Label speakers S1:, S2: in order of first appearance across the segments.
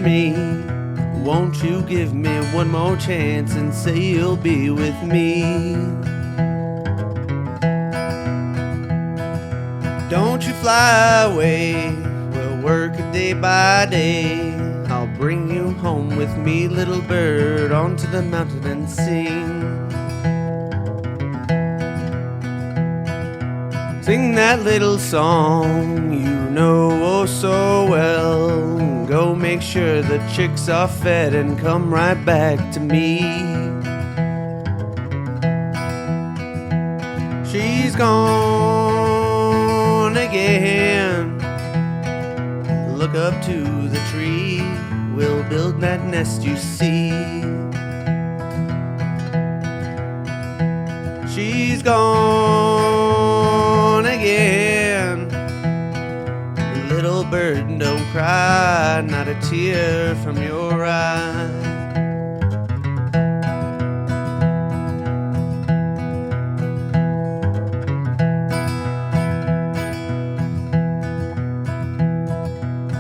S1: me. Won't you give me one more chance and say you'll be with me? Don't you fly away, we'll work it day by day. I'll bring you home with me, little bird, onto the mountain and sing. Sing that little song you know oh so well. Go make sure the chicks are fed and come right back to me. She's gone again. Look up to the tree, we'll build that nest you see. She's gone again. Little bird, don't cry, not a tear from your eye.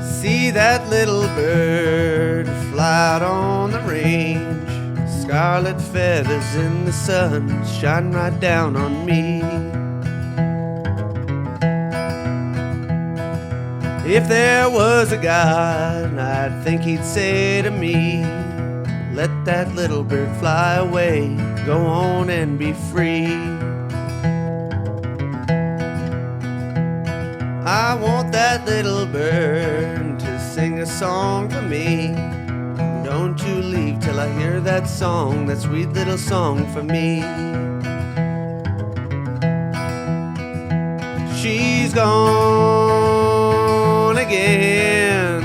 S1: See that little bird fly out on the range, scarlet feathers in the sun shine right down on me. If there was a God, I'd think he'd say to me, let that little bird fly away, go on and be free. I want that little bird to sing a song for me. Don't you leave till I hear that song, that sweet little song for me. She's gone again.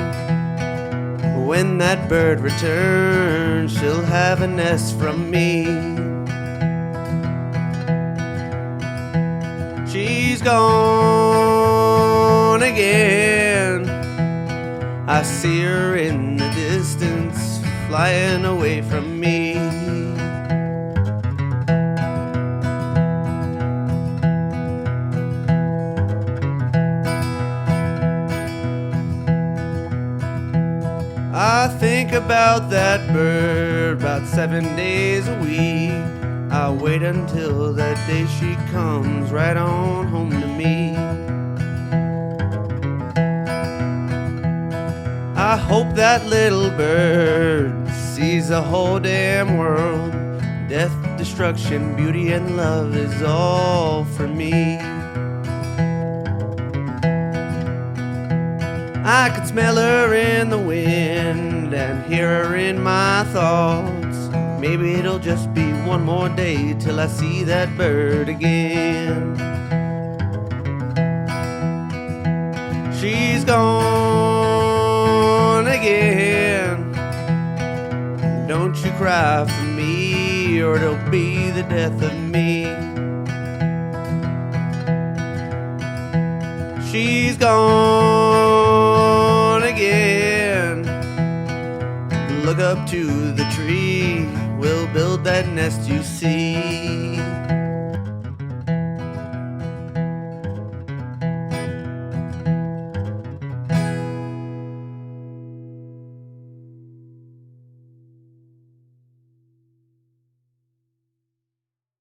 S1: When that bird returns, she'll have a nest from me. She's gone again. I see her in the distance, flying away from me. I think about that bird about 7 days a week. I wait until that day she comes right on home to me. I hope that little bird sees the whole damn world. Death, destruction, beauty, and love is all for me. I could smell her in the wind and hear her in my thoughts. Maybe it'll just be one more day till I see that bird again. She's gone again. Don't you cry for me, or it'll be the death of me. She's gone again. Look up to the tree, we'll build that nest you see.